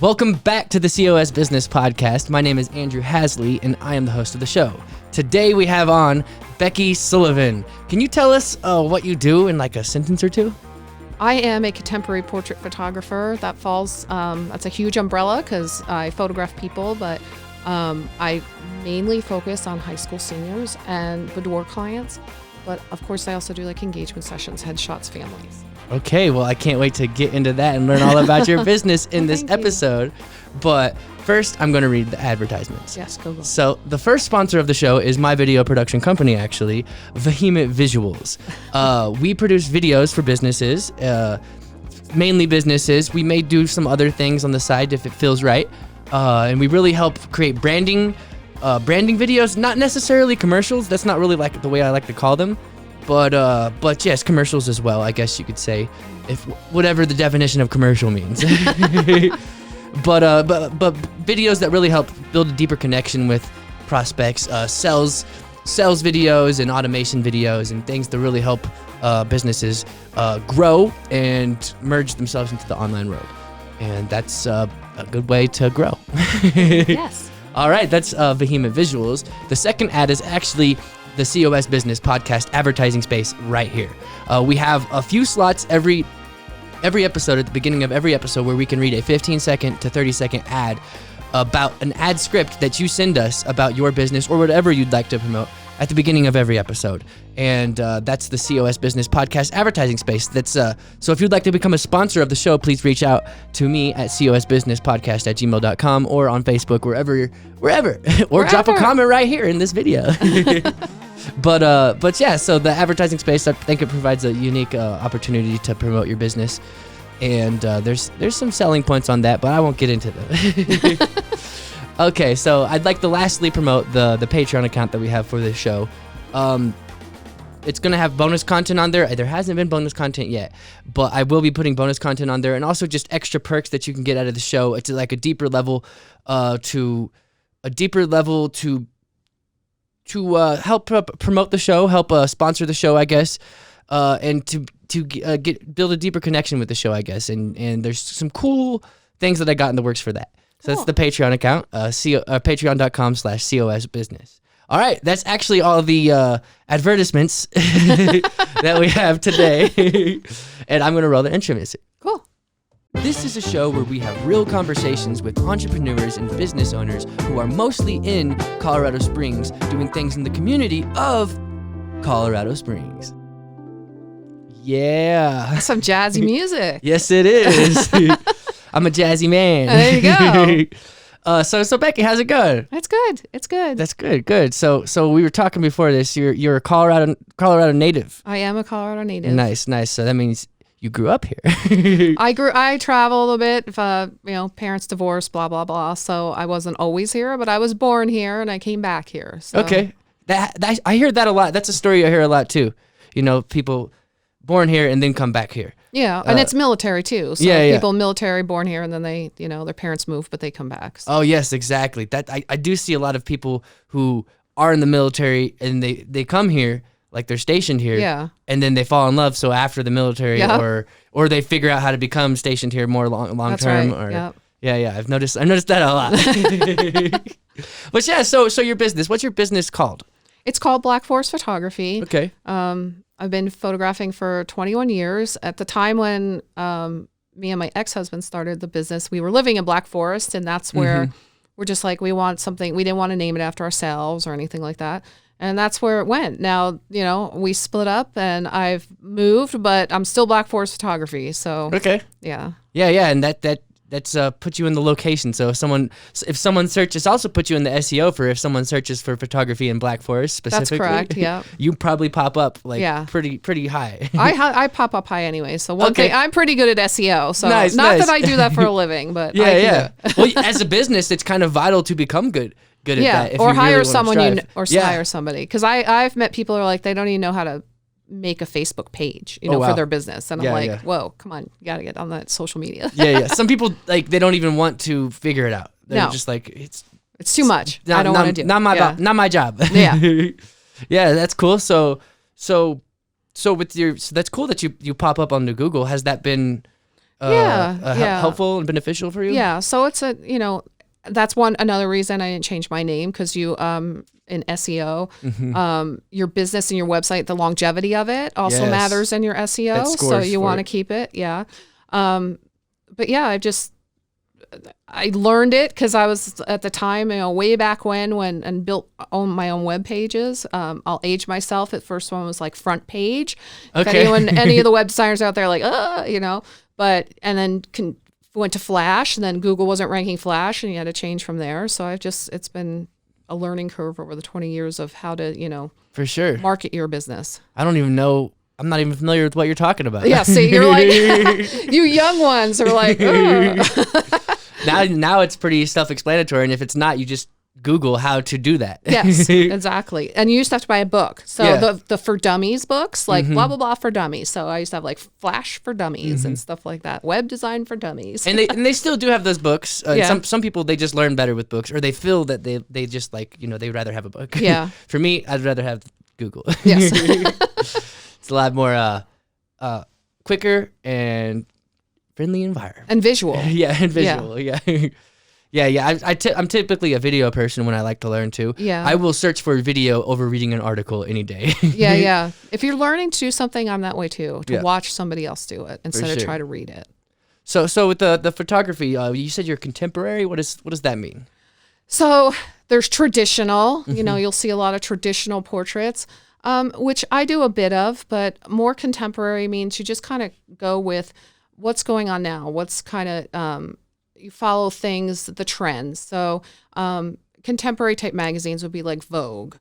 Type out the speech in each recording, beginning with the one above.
Welcome back to the COS Business Podcast. My name is Andrew Hasley, and I am the host of the show. Today we have on Becky Sullivan. Can you tell us what you do in like a sentence or two? I am a contemporary portrait photographer. That falls, that's a huge umbrella because I photograph people, but I mainly focus on high school seniors and boudoir clients. But of course, I also do like engagement sessions, headshots, families. Okay, well, I can't wait to get into that and learn all about your business in this episode. But first, I'm going to read the advertisements. Yes, go. So the first sponsor of the show is my video production company, actually, Vehement Visuals. We produce videos for businesses, mainly businesses. We may do some other things on the side if it feels right. And we really help create branding videos, not necessarily commercials. That's not really like the way I like to call them. But yes, commercials as well, I guess you could say, if whatever the definition of commercial means. but videos that really help build a deeper connection with prospects, sales videos and automation videos and things that really help businesses grow and merge themselves into the online world. And that's a good way to grow. Yes. All right, that's Vehement Visuals. The second ad is actually the COS Business Podcast advertising space right here. We have a few slots every episode, at the beginning of every episode, where we can read a 15-second to 30-second ad about an ad script that you send us about your business or whatever you'd like to promote at the beginning of every episode. And that's the COS Business Podcast advertising space. That's so if you'd like to become a sponsor of the show, please reach out to me at cosbusinesspodcast@gmail.com or on Facebook, wherever, or drop a comment right here in this video. But yeah, so the advertising space, I think it provides a unique opportunity to promote your business. And there's some selling points on that, but I won't get into them. Okay, so I'd like to lastly promote the Patreon account that we have for this show. It's going to have bonus content on there. There hasn't been bonus content yet, but I will be putting bonus content on there, and also just extra perks that you can get out of the show. It's like a deeper level to help promote the show, help sponsor the show, I guess, and to build a deeper connection with the show, I guess. And there's some cool things that I got in the works for that. So that's the Patreon account, patreon.com/COS business. All right, that's actually all the advertisements that we have today. And I'm going to roll the intro music. Cool. This is a show where we have real conversations with entrepreneurs and business owners who are mostly in Colorado Springs, doing things in the community of Colorado Springs. Yeah. That's some jazzy music. Yes, it is. I'm a jazzy man. There you go. So Becky, how's it going? It's good. It's good. That's good. So we were talking before this. You're a Colorado native. I am a Colorado native. Nice. So that means you grew up here. I travel a little bit. Parents divorced, blah blah blah. So I wasn't always here, but I was born here and I came back here. So. Okay. That I hear that a lot. That's a story I hear a lot too. People born here and then come back here. Yeah, and it's military too. So people military born here and then they, their parents move, but they come back. So. Oh yes, exactly. That I do see a lot of people who are in the military and they come here, like they're stationed here. Yeah. And then they fall in love. So after the military, or they figure out how to become stationed here more long term. Right. Or yep. Yeah. I've noticed that a lot. But yeah, so your business. What's your business called? It's called Black Forest Photography. Okay. I've been photographing for 21 years. At the time when me and my ex-husband started the business, we were living in Black Forest, and that's where we're just like, we want something. We didn't want to name it after ourselves or anything like that. And that's where it went. Now, we split up and I've moved, but I'm still Black Forest Photography. So, okay. Yeah. Yeah. And that's put you in the location. So if someone searches, also put you in the SEO for if someone searches for photography in Black Forest specifically. That's correct. Yeah. You probably pop up pretty high. I pop up high anyway. So one thing, I'm pretty good at SEO. So nice. that I do that for a living, but yeah. Well, as a business, it's kind of vital to become good at that. If or you hire really someone hire Yeah. somebody, because I've met people who are like, they don't even know how to make a Facebook page, for their business. And I'm like, whoa, come on, you got to get on that social media. Yeah. Some people, they don't even want to figure it out. They're just like, it's too much. I don't want to do it. Not my job. Yeah. Yeah, that's cool. So that's cool that you pop up on the Google. Has that been helpful and beneficial for you? Yeah. So it's that's another reason I didn't change my name, because you in SEO, your business and your website, the longevity of it also matters in your SEO. So you want to keep it. Yeah. But yeah, I learned it because I was at the time, way back when and built my own web pages. I'll age myself. The first one was like Front Page. Okay. If any of the web designers out there like, but, and then went to Flash, and then Google wasn't ranking Flash, and you had to change from there. So it's been a learning curve over the 20 years of how to, for sure, market your business. I don't even know. I'm not even familiar with what you're talking about. Yeah. See, you're like, you young ones are like, Now it's pretty self-explanatory, and if it's not, you just Google how to do that. Yes, exactly. And you used to have to buy a book. So the For Dummies books, like blah, blah, blah for dummies. So I used to have like Flash for Dummies and stuff like that. Web design for dummies. And they still do have those books. Some people, they just learn better with books, or they feel that they just like, they'd rather have a book. Yeah. For me, I'd rather have Google. Yes. It's a lot more quicker and friendly environment. And visual. And visual. Yeah. I'm typically a video person when I like to learn too. Yeah. I will search for a video over reading an article any day. Yeah. If you're learning to do something, I'm that way too, to watch somebody else do it instead of try to read it. So with the photography, you said you're contemporary. What does that mean? So there's traditional, you'll see a lot of traditional portraits, which I do a bit of, but more contemporary means you just kind of go with what's going on now, what's kind of, you follow things, the trends. So contemporary type magazines would be like Vogue,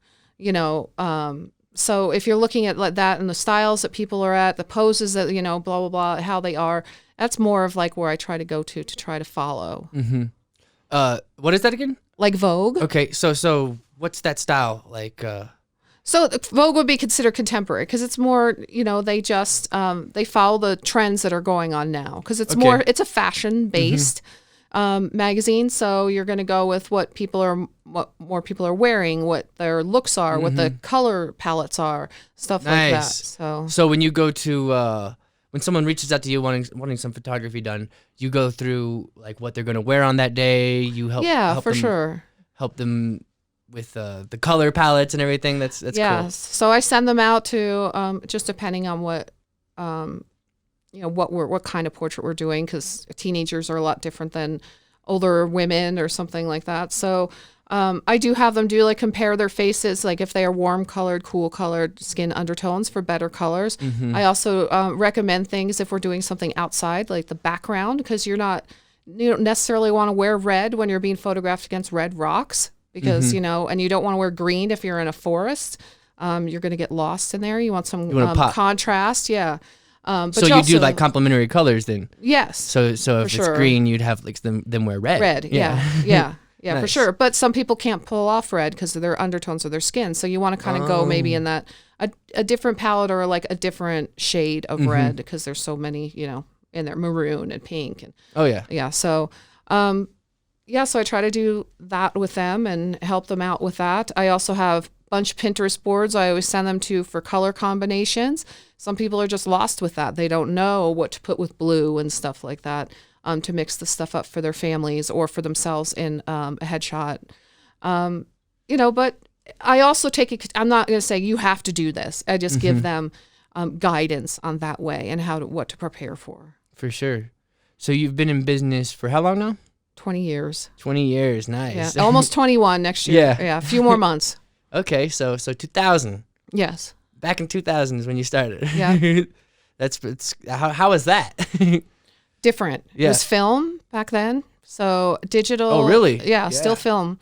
so if you're looking at that and the styles that people are at, the poses that, blah, blah, blah, how they are, that's more of like where I try to go to try to follow. What is that again? Like Vogue. Okay. So what's that style like? So Vogue would be considered contemporary because it's more, they just, they follow the trends that are going on now because it's it's a fashion based magazine. So you're going to go with what more people are wearing, what their looks are, what the color palettes are, stuff like that. So when you go to, when someone reaches out to you wanting some photography done, you go through like what they're going to wear on that day. You help for them, sure. Help them with the color palettes and everything. That's cool. So I send them out to just depending on what what kind of portrait we're doing, because teenagers are a lot different than older women or something like that. So I do have them compare their faces, like if they are warm colored, cool colored skin undertones for better colors. I also recommend things if we're doing something outside, like the background, because you don't necessarily want to wear red when you're being photographed against red rocks. Because, and you don't want to wear green if you're in a forest. You're going to get lost in there. You want some contrast. Yeah. But so you do like complementary colors then? Yes. So if it's green, you'd have like them wear red. Red. Yeah. Nice. For sure. But some people can't pull off red because of their undertones of their skin. So you want to kind of go maybe in that, a different palette or like a different shade of red, because there's so many, in there, maroon and pink. And yeah. So, so I try to do that with them and help them out with that. I also have a bunch of Pinterest boards I always send them to for color combinations. Some people are just lost with that. They don't know what to put with blue and stuff like that to mix the stuff up for their families or for themselves in a headshot. But I also I'm not going to say you have to do this. I just give them guidance on that way and what to prepare for. For sure. So you've been in business for how long now? 20 years. 20 years, nice. Yeah, almost 21 next year. Yeah, a few more months. Okay, so 2000. Yes. Back in 2000 is when you started. Yeah. How was that? Different. Yeah. It was film back then, so digital. Oh, really? Yeah, still film.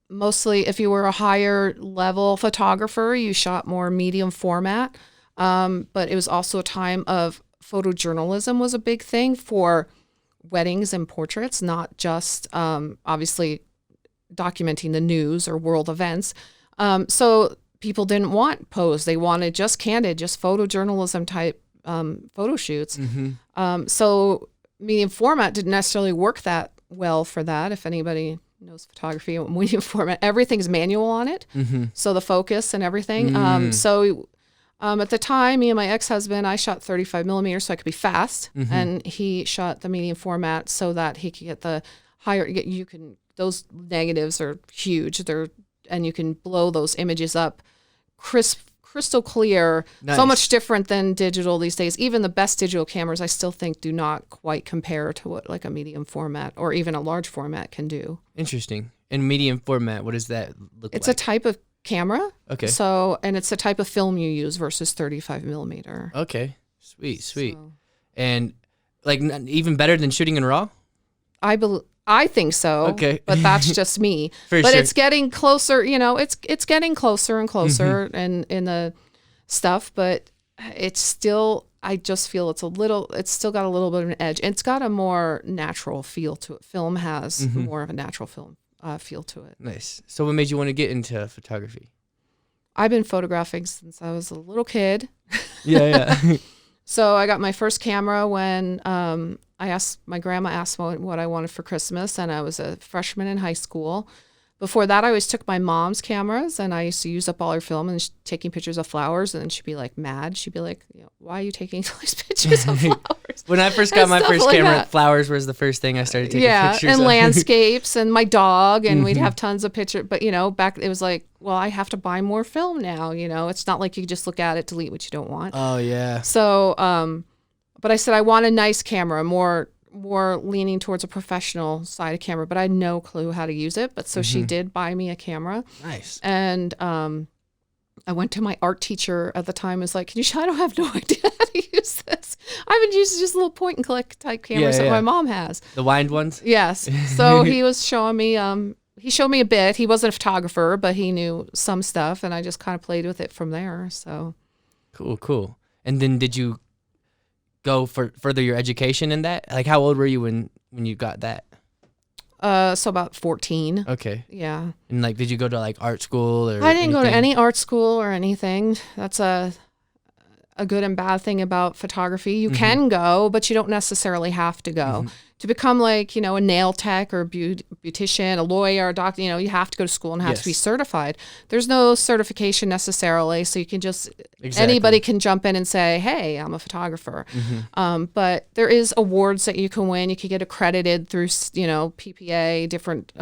Mostly, if you were a higher level photographer, you shot more medium format. But it was also a time of photojournalism was a big thing for weddings and portraits, not just obviously documenting the news or world events. So people didn't want pose. They wanted just candid, just photojournalism type photo shoots. So medium format didn't necessarily work that well for that. If anybody knows photography, medium format, everything's manual on it. So the focus and everything. So At the time, me and my ex-husband, I shot 35 millimeters so I could be fast, and he shot the medium format so that he could get the higher. Those negatives are huge. And you can blow those images up, crystal clear. Nice. So much different than digital these days. Even the best digital cameras, I still think, do not quite compare to what like a medium format or even a large format can do. Interesting. In medium format, what does that look like? It's a type of camera. Okay. So, and it's the type of film you use versus 35 millimeter. Okay. Sweet. So, And like even better than shooting in RAW? I think so. Okay. But that's just me. For but sure. it's getting closer, it's getting closer and closer in the stuff, but it's still, I just feel it's still got a little bit of an edge. It's got a more natural feel to it. Film has more of a natural film feel to it. Nice. So what made you want to get into photography? I've been photographing since I was a little kid. Yeah. So I got my first camera when my grandma asked what I wanted for Christmas, and I was a freshman in high school. Before that, I always took my mom's cameras, and I used to use up all her film and taking pictures of flowers, and then she'd be like mad. She'd be like, why are you taking all these pictures of flowers? When I first got my first like camera, that. flowers was the first thing I started taking pictures and of. landscapes and my dog, and we'd have tons of pictures. But, back it was like, well, I have to buy more film now, It's not like you just look at it, delete what you don't want. Oh, yeah. So, but I said I want a nice camera, more leaning towards a professional side of camera, but I had no clue how to use it. But so she did buy me a camera. Nice. And I went to my art teacher at the time. Was like, I don't have no idea how to use this. I've been using just little point and click type cameras that my mom has. The wind ones? Yes. So he was showing me. He showed me a bit. He wasn't a photographer, but he knew some stuff, and I just kind of played with it from there. So Cool. And then did you go for further your education in that? Like, how old were you when you got that? So about 14. Okay. Yeah. And like, did you go to like art school or? I didn't go to anything? any art school or anything. That's a good and bad thing about photography. You can go, but you don't necessarily have to go. To become like, a nail tech or beautician, a lawyer, a doctor, you have to go to school and have to be certified. There's no certification necessarily, so you can just, anybody can jump in and say, hey, I'm a photographer. But there is awards that you can win. You can get accredited through, PPA, different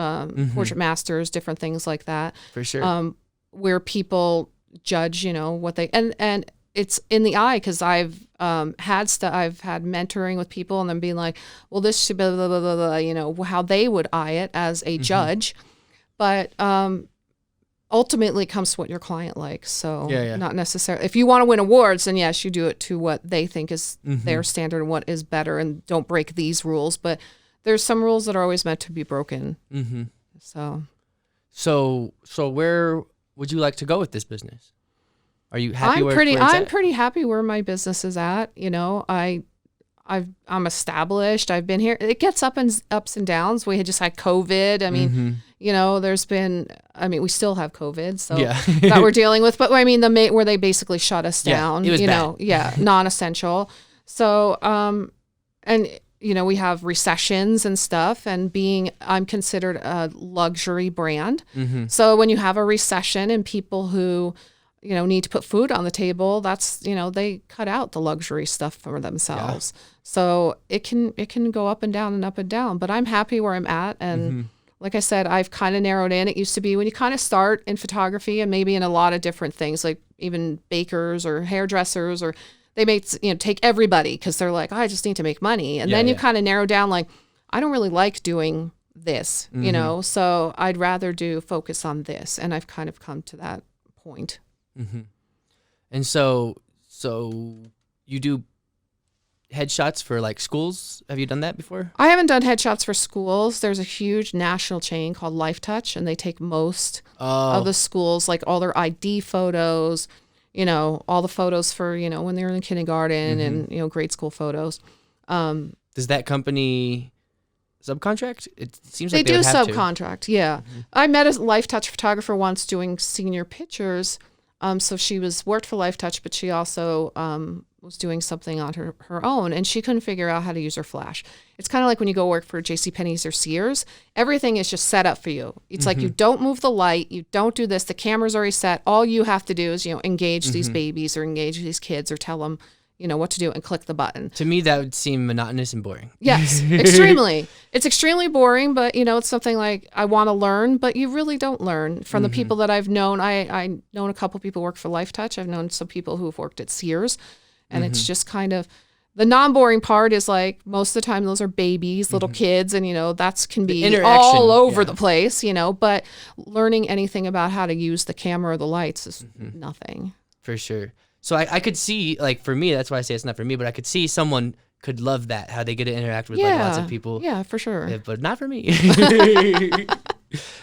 portrait masters, different things like that. For sure. Where people judge, what they, and it's in the eye, because I've had mentoring with people and then being like, well, this should be blah, blah, blah, blah, how they would eye it as a judge. But ultimately it comes to what your client likes. So not necessarily, if you want to win awards, then yes, you do it to what they think is their standard and what is better, and don't break these rules. But there's some rules that are always meant to be broken. So where would you like to go with this business? Are you happy where it's I'm at? pretty happy where my business is at. I'm established. I've been here. It gets ups and downs. We had just had COVID. I mean, there's been. I mean, we still have COVID, so that we're dealing with. But I mean, where they basically shut us down. It was bad. Non-essential. So, and we have recessions and stuff. And I'm considered a luxury brand. So when you have a recession and people who need to put food on the table, that's, they cut out the luxury stuff for themselves. So it can go up and down and up and down, but I'm happy where I'm at. And like I said, I've kind of narrowed in. It used to be when you kind of start in photography and maybe in a lot of different things, like even bakers or hairdressers, or they may, take everybody because they're like, I just need to make money. And then you kind of narrow down, like, I don't really like doing this, so I'd rather focus on this. And I've kind of come to that point. And so you do headshots for like schools? Have you done that before? I haven't done headshots for schools. There's a huge national chain called Life Touch, and they take most of the schools, like all their ID photos, all the photos for, when they're in kindergarten and, grade school photos. Does that company subcontract? It seems like they do would have subcontract. Yeah. I met a Life Touch photographer once doing senior pictures. So she worked for Life Touch, but she also was doing something on her own, and she couldn't figure out how to use her flash. It's kind of like when you go work for JCPenney's or Sears, everything is just set up for you. It's like you don't move the light, you don't do this, the camera's already set. All you have to do is, engage these babies or engage these kids or tell them, what to do and click the button. To me, that would seem monotonous and boring. Yes, extremely. It's extremely boring, but it's something like I want to learn, but you really don't learn from the people that I've known. I've known a couple people who work for Life Touch. I've known some people who've worked at Sears, and it's just kind of the non-boring part is like most of the time those are babies, little kids, and that can be all over the place, but learning anything about how to use the camera or the lights is nothing. For sure. So I could see, like, for me, that's why I say it's not for me, but I could see someone could love that, how they get to interact with like, lots of people. Yeah, for sure. Yeah, but not for me.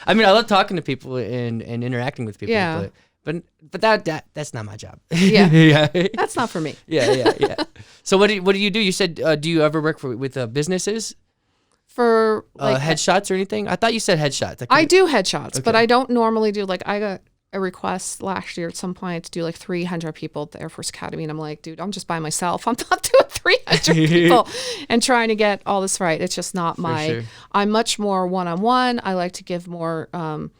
I mean, I love talking to people and interacting with people, but that's not my job. Yeah. That's not for me. Yeah. So what do you do? You said, do you ever work with businesses? For like headshots or anything? I thought you said headshots. I do headshots, but I don't normally do, like, I got a request last year at some point to do like 300 people at the Air Force Academy. And I'm like, dude, I'm just by myself. I'm not doing 300 people and trying to get all this right. It's just not I'm much more one-on-one. I like to give more, time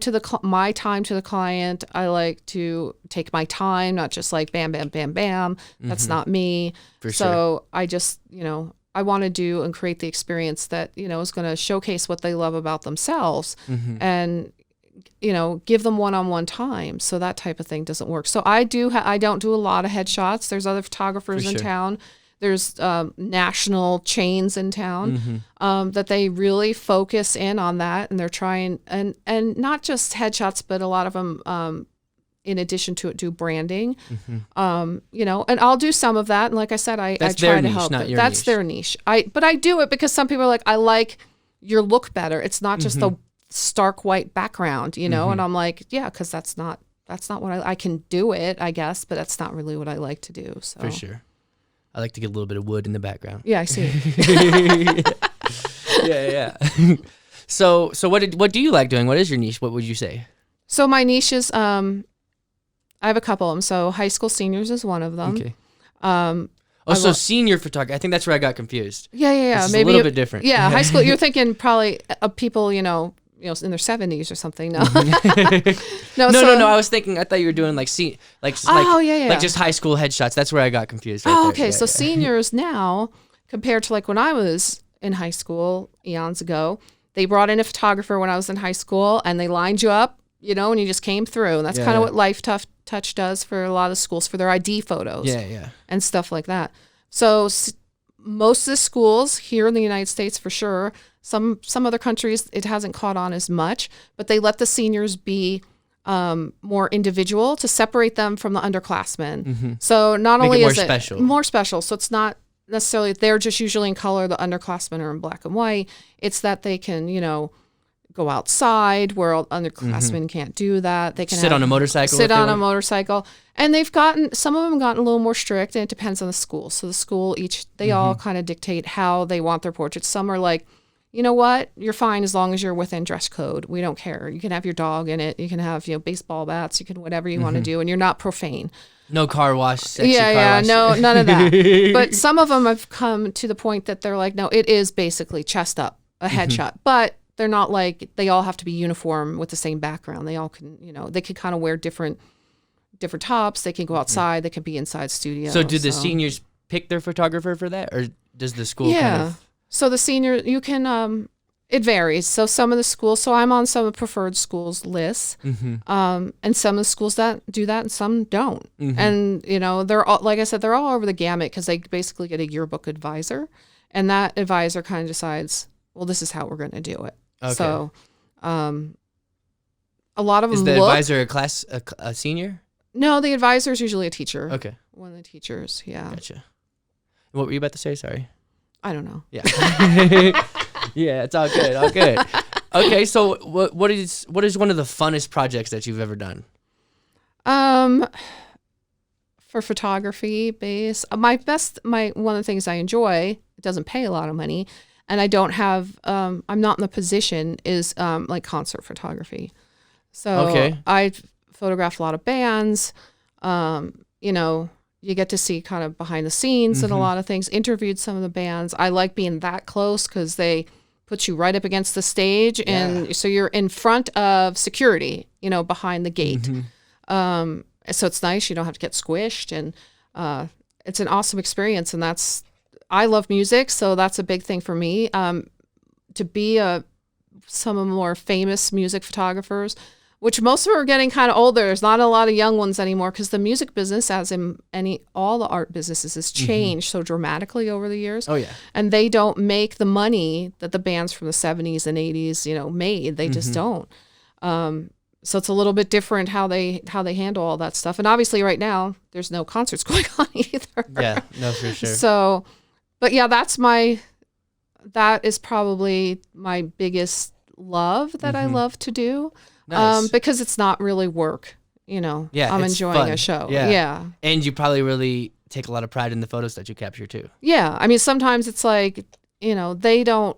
to my time to the client. I like to take my time, not just like bam, bam, bam, bam. That's not me. So I just, I want to do and create the experience that, is going to showcase what they love about themselves and, give them one-on-one time. So that type of thing doesn't work. So I don't do a lot of headshots. There's other photographers in town. There's national chains in town that they really focus in on that. And they're trying, and not just headshots, but a lot of them, in addition to it, do branding, and I'll do some of that. And like I said, I try to help. That's their niche. But I do it because some people are like, I like your look better. It's not just the stark white background, and I'm like, yeah, because that's not what I can do it, I guess, but that's not really what I like to do. So for sure, I like to get a little bit of wood in the background. Yeah, I see. Yeah. So what do you like doing? What is your niche? What would you say? So my niche is I have a couple of them. So high school seniors is one of them. Okay. So senior photography. I think that's where I got confused. Yeah. Maybe a little bit different. Yeah, high school. You're thinking probably of people, in their 70s or something. No. No. I was thinking. I thought you were doing like just high school headshots. That's where I got confused. Okay. So seniors now, compared to like when I was in high school eons ago, they brought in a photographer when I was in high school, and they lined you up, and you just came through. And that's kind of what Life Touch does for a lot of schools for their ID photos. Yeah. And stuff like that. So most of the schools here in the United States, for sure, some other countries, it hasn't caught on as much, but they let the seniors be more individual to separate them from the underclassmen. So not only is it more special, so it's not necessarily they're just usually in color, the underclassmen are in black and white. It's that they can, go outside where underclassmen can't do that. They can sit on a motorcycle. And some of them have gotten a little more strict, and it depends on the school. So the school they all kind of dictate how they want their portraits. Some are like, you know what, you're fine as long as you're within dress code. We don't care. You can have your dog in it. You can have, baseball bats. You can whatever you want to do, and you're not profane. No car wash, sexy car wash. No, none of that. But some of them have come to the point that they're like, no, it is basically chest up, a headshot. But they're not like they all have to be uniform with the same background. They all can, they can kind of wear different tops. They can go outside. They can be inside studio. So do the seniors pick their photographer for that, or does the school kind of? So the senior, you can, it varies. So some of the schools, so I'm on some of the preferred schools lists, and some of the schools that do that and some don't. And, they're all, like I said, they're all over the gamut because they basically get a yearbook advisor, and that advisor kind of decides, well, this is how we're going to do it. Okay. So a lot of them is the advisor a senior? No, the advisor is usually a teacher. Okay. One of the teachers, yeah. Gotcha. What were you about to say? Sorry. I don't know. Yeah. Yeah, it's all good. Okay, so what is one of the funnest projects that you've ever done? For photography base, one of the things I enjoy, it doesn't pay a lot of money, and I don't have, I'm not in the position, is like concert photography. So I photographed a lot of bands. You know, you get to see kind of behind the scenes and a lot of things, interviewed some of the bands. I like being that close because they put you right up against the stage. And so you're in front of security, you know, behind the gate. So it's nice. You don't have to get squished. And it's an awesome experience. And I love music. So that's a big thing for me. To be some of the more famous music photographers, which most of them are getting kind of older. There's not a lot of young ones anymore because the music business, as in all the art businesses, has changed so dramatically over the years. Oh, yeah. And they don't make the money that the bands from the 70s and 80s, you know, made. They just don't. So it's a little bit different how they handle all that stuff. And obviously right now, there's no concerts going on either. Yeah, no, for sure. So, but yeah, that is probably my biggest love that I love to do. Nice. Because it's not really work, you know. Yeah, I'm it's enjoying fun. a show. Yeah. Yeah. And you probably really take a lot of pride in the photos that you capture too. Yeah. I mean, sometimes it's like, you know, they don't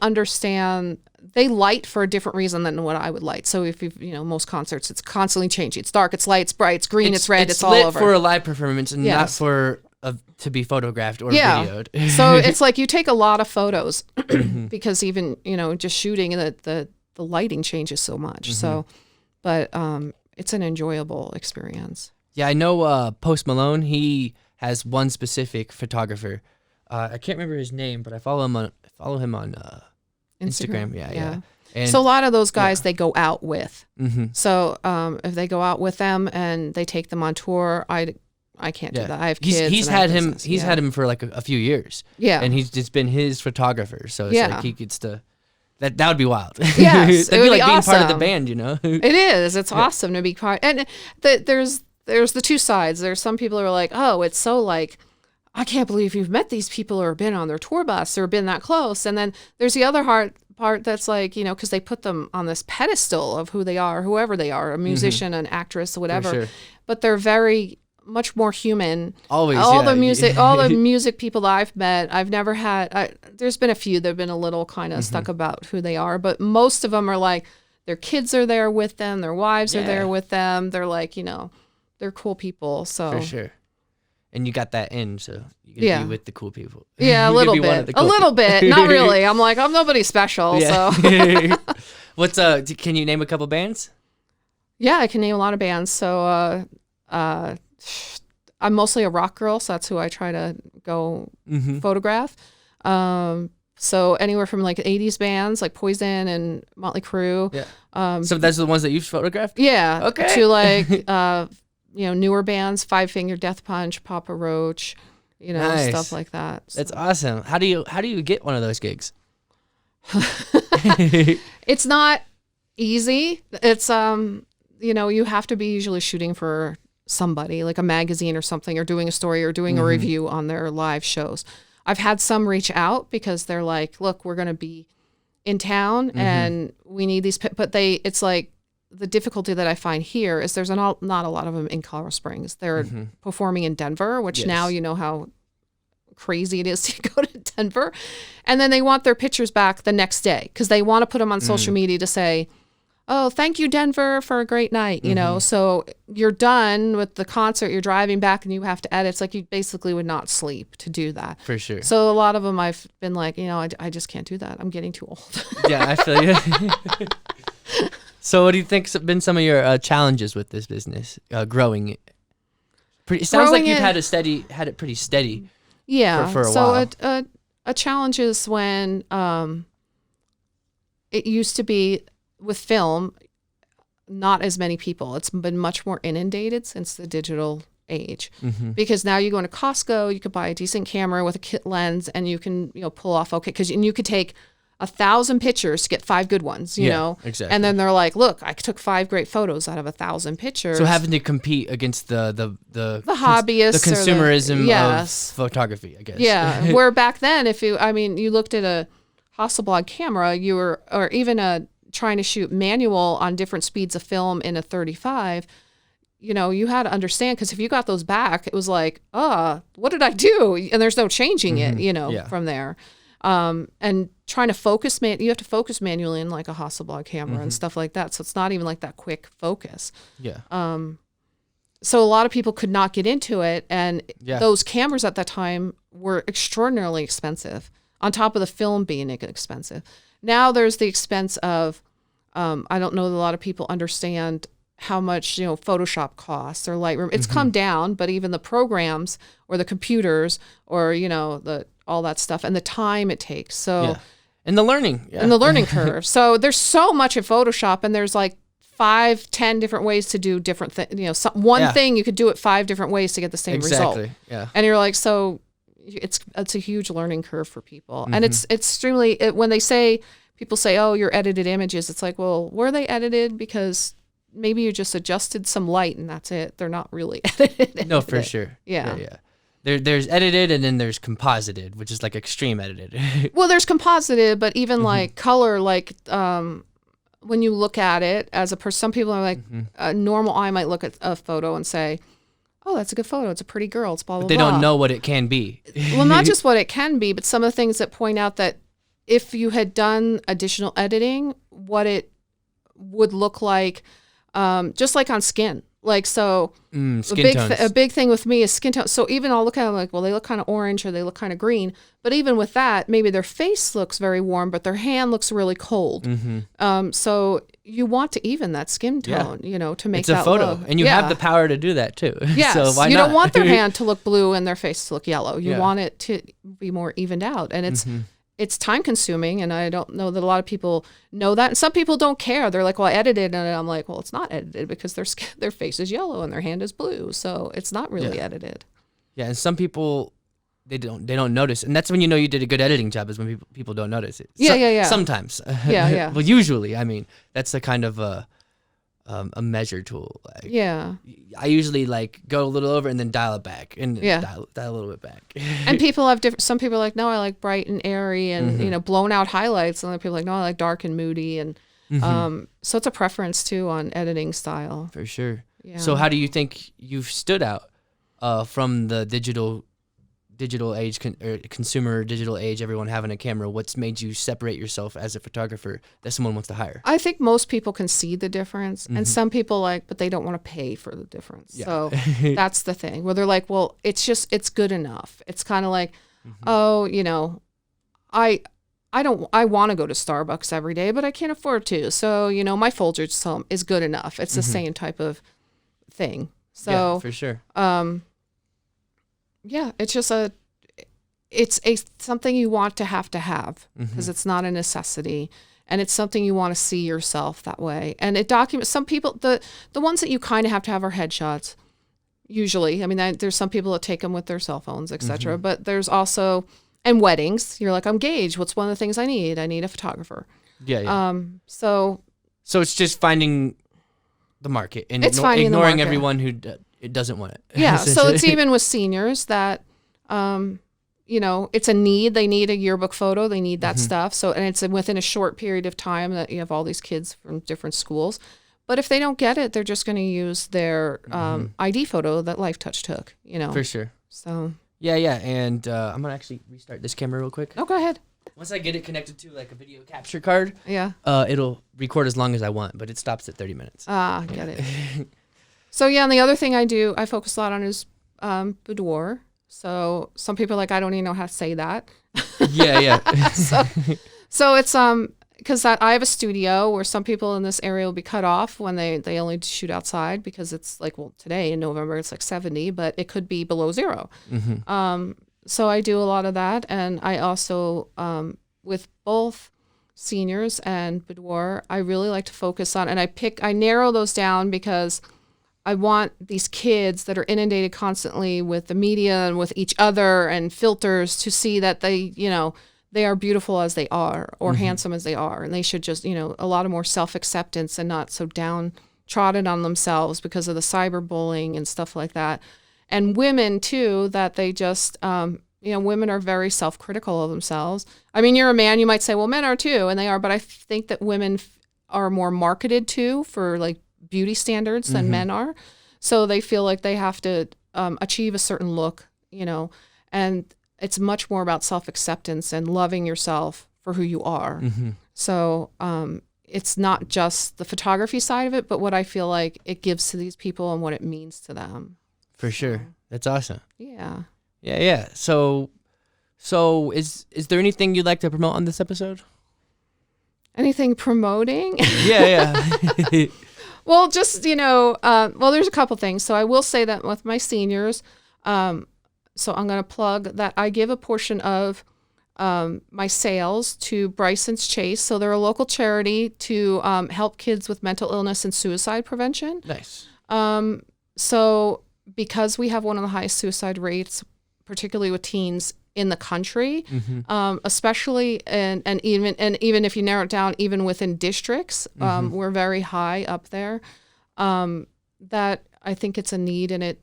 understand. They light for a different reason than what I would light. So if you know, most concerts, it's constantly changing. It's dark, it's light, it's bright, it's green, it's red, it's all lit over. for a live performance and not Yes. for to be photographed or videoed. So it's like you take a lot of photos because even, you know, just shooting the lighting changes so much. So, but it's an enjoyable experience. Yeah, I know Post Malone, he has one specific photographer. I can't remember his name, but I follow him on Instagram. Yeah. And so a lot of those guys they go out with. Mm-hmm. So if they go out with them and they take them on tour, I can't do that. I have kids. He's and I have had him. business. He's had him for like a few years. Yeah. And he's just been his photographer. So it's Yeah. like he gets to. That would be wild. Yes, That'd it be would like be being part of the awesome. band, you know. It is. It's awesome to be part. And there's the two sides. There's some people who are like, oh, it's so like, I can't believe you've met these people or been on their tour bus or been that close. And then there's the other part that's like, you know, because they put them on this pedestal of who they are, whoever they are, a musician, an actress, whatever. sure. But they're very much more human. Always. All yeah. the music people that I've met, I've never had. There's been a few that have been a little kind of stuck about who they are, but most of them are like their kids are there with them, their wives are there with them. They're like, you know, they're cool people. So For sure. And you got that in, so you can be with the cool people. Yeah, a You little can be one of bit, the a cool little people. bit. Not really. I'm like, I'm nobody special. Yeah. So What's can you name a couple bands? yeah, I can name a lot of bands. So I'm mostly a rock girl, so that's who I try to go photograph. So anywhere from like 80s bands like Poison and Motley Crue. Yeah. So those are the ones that you've photographed? Yeah. Okay. To like you know, newer bands, Five Finger Death Punch, Papa Roach, you know, Nice. stuff like that. That's awesome. How do you get one of those gigs? It's not easy. It's you know, you have to be usually shooting for somebody like a magazine or something, or doing a story or doing a review on their live shows. I've had some reach out because they're like, look, we're going to be in town and we need these, but it's like the difficulty that I find here is there's not a lot of them in Colorado Springs. They're performing in Denver, which now you know how crazy it is to go to Denver. And then they want their pictures back the next day because they want to put them on social media to say, oh, thank you, Denver, for a great night, you know? So you're done with the concert, you're driving back and you have to edit. It's like you basically would not sleep to do that. For sure. So a lot of them I've been like, you know, I just can't do that. I'm getting too old. Yeah, I feel you. So what do you think's been some of your challenges with this business, growing it? It sounds like you've had it pretty steady. Yeah. For a while. So a challenge is when it used to be with film, not as many people. It's been much more inundated since the digital age, because now you go into Costco, you could buy a decent camera with a kit lens, and you can pull off and you could take 1,000 pictures to get 5 good ones. You know, exactly. And then they're like, look, I took 5 great photos out of 1,000 pictures. So having to compete against the hobbyists, the consumerism yes. of photography, I guess. Yeah, where back then, if you looked at a Hasselblad camera, or even trying to shoot manual on different speeds of film in a 35, you had to understand, because if you got those back, it was like, what did I do? And there's no changing it, from there. And trying to focus, you have to focus manually in like a Hasselblad camera and stuff like that. So it's not even like that quick focus. Yeah. So a lot of people could not get into it. And those cameras at that time were extraordinarily expensive, on top of the film being expensive. Now there's the expense of, I don't know that a lot of people understand how much, Photoshop costs or Lightroom. It's come down, but even the programs or the computers or, all that stuff and the time it takes. So, and the learning. And the learning curve. So there's so much in Photoshop, and there's like 5-10 different ways to do different things. One thing you could do it 5 different ways to get the same result. Yeah. And you're like, so it's a huge learning curve for people. And it's extremely, when people say, oh, you're edited images, it's like, well, were they edited? Because maybe you just adjusted some light and that's it. They're not really edited. No, for sure. Yeah. There's edited, and then there's composited, which is like extreme edited. Well, there's composited, but even like color, like when you look at it as a person, some people are like, a normal eye might look at a photo and say, oh, that's a good photo. It's a pretty girl. It's blah, blah, But they blah. don't know what it can be. Well, not just what it can be, but some of the things that point out that if you had done additional editing, what it would look like, just like on skin. Like, so skin tones. A big thing with me is skin tone. So even I'll look at them like, well, they look kind of orange or they look kind of green. But even with that, maybe their face looks very warm, but their hand looks really cold. So you want to even that skin tone, to make it's a photo. look. And you have the power to do that too. Yes. So why you not? don't want their hand to look blue and their face to look yellow. You Yeah. want it to be more evened out. And it's time consuming, and I don't know that a lot of people know that. And some people don't care. They're like, well, I edited, and I'm like, well, it's not edited because their face is yellow and their hand is blue, so it's not really edited. Yeah, and some people they don't notice, and that's when you know you did a good editing job, is when people don't notice it. Yeah. Sometimes. Yeah. Well, usually, I mean, that's a kind of a measure tool. Like, I usually like go a little over and then dial it back, and dial a little bit back. And people have different. Some people are like, no, I like bright and airy and blown out highlights. And other people are like, no, I like dark and moody. And so it's a preference too on editing style. For sure. Yeah. So how do you think you've stood out from the digital age, consumer digital age, everyone having a camera? What's made you separate yourself as a photographer that someone wants to hire? I think most people can see the difference, and some people but they don't want to pay for the difference. Yeah. So that's the thing where they're like, well, it's good enough. It's kind of like, oh, I want to go to Starbucks every day, but I can't afford to. So, my Folgers is good enough. It's the same type of thing. So yeah, for sure. Yeah, it's just it's something you want to have because it's not a necessity, and it's something you want to see yourself that way. And it documents some people. The ones that you kind of have to have are headshots. Usually, I mean, there's some people that take them with their cell phones, etc. But there's also and weddings. You're like, I'm engaged. What's one of the things I need? I need a photographer. Yeah. So it's just finding the market and finding the ignoring market. everyone who it doesn't want it. Yeah, so it's even with seniors that, it's a need. They need a yearbook photo. They need that stuff. So, and it's within a short period of time that you have all these kids from different schools. But if they don't get it, they're just going to use their ID photo that Life Touch took, For sure. So. Yeah. And I'm going to actually restart this camera real quick. Oh, go ahead. Once I get it connected to like a video capture card, it'll record as long as I want, but it stops at 30 minutes. Get it. So yeah, and the other thing I focus a lot on is boudoir. So some people are like, I don't even know how to say that. Yeah. So it's because I have a studio where some people in this area will be cut off when they only shoot outside because it's like, well, today in November it's like 70, but it could be below 0. So I do a lot of that, and I also with both seniors and boudoir, I really like to focus on, and I narrow those down because I want these kids that are inundated constantly with the media and with each other and filters to see that they are beautiful as they are or handsome as they are. And they should just, a lot of more self-acceptance and not so downtrodden on themselves because of the cyberbullying and stuff like that. And women too, that they just, women are very self-critical of themselves. I mean, you're a man, you might say, well, men are too, and they are, but I think that women are more marketed to for like beauty standards than men are. So they feel like they have to achieve a certain look, and it's much more about self-acceptance and loving yourself for who you are. So it's not just the photography side of it, but what I feel like it gives to these people and what it means to them. For sure. That's awesome. Yeah. Yeah. So is there anything you'd like to promote on this episode? Anything promoting? Yeah. Well, just, well, there's a couple things. So I will say that with my seniors, so I'm going to plug that I give a portion of my sales to Bryson's Chase. So they're a local charity to help kids with mental illness and suicide prevention. Nice. So because we have one of the highest suicide rates, particularly with teens in the country, especially and even if you narrow it down, even within districts, we're very high up there. That I think it's a need, and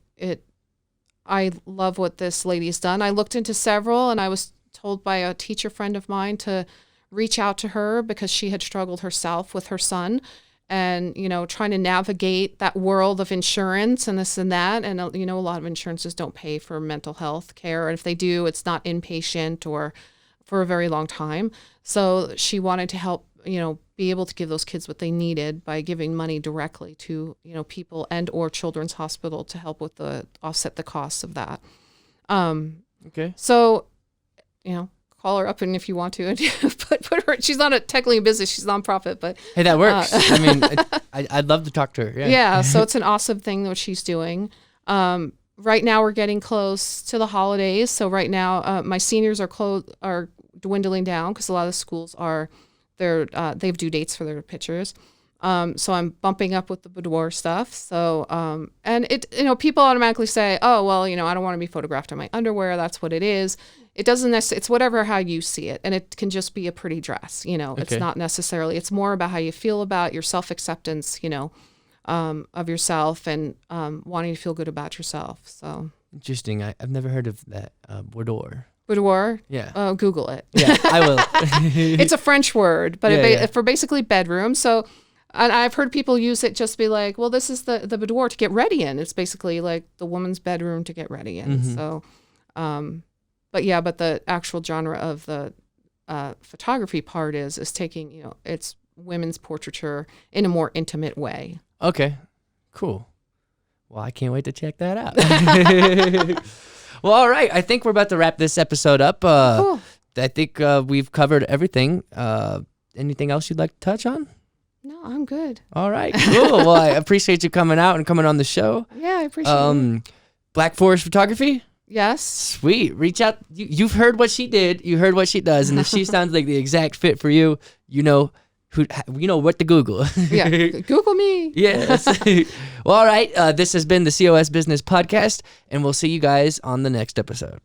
I love what this lady's done. I looked into several, and I was told by a teacher friend of mine to reach out to her because she had struggled herself with her son, and trying to navigate that world of insurance and this and that. And a lot of insurances don't pay for mental health care, and if they do, it's not inpatient or for a very long time. So she wanted to help be able to give those kids what they needed by giving money directly to people and or Children's Hospital to help with offset the costs of that. Okay. So call her up, and if you want to, put her. She's not technically in business; she's a nonprofit, but hey, that works. I mean, I'd love to talk to her. Yeah. So it's an awesome thing what she's doing. Right now, we're getting close to the holidays. So right now, my seniors are dwindling down because a lot of the schools they have due dates for their pictures. So I'm bumping up with the boudoir stuff. So and people automatically say, oh well, I don't want to be photographed in my underwear. That's what it is. It doesn't necessarily, it's whatever how you see it. And it can just be a pretty dress, It's not necessarily, it's more about how you feel about your self-acceptance, of yourself and wanting to feel good about yourself. So interesting. I've never heard of that boudoir. Boudoir? Yeah. Google it. Yeah, I will. It's a French word, but for basically bedroom. So and I've heard people use it just be like, well, this is the boudoir to get ready in. It's basically like the woman's bedroom to get ready in. So, but the actual genre of the photography part is taking, it's women's portraiture in a more intimate way. Okay, cool. Well, I can't wait to check that out. Well, all right. I think we're about to wrap this episode up. Cool. I think we've covered everything. Anything else you'd like to touch on? No, I'm good. All right, cool. Well, I appreciate you coming out and coming on the show. Yeah, I appreciate it. Black Forest Photography? Yes. Sweet. Reach out. You've heard what she did. You heard what she does. And if she sounds like the exact fit for you, what to Google. Yeah, Google me. Yes. Well, all right. This has been the COS Business Podcast, and we'll see you guys on the next episode.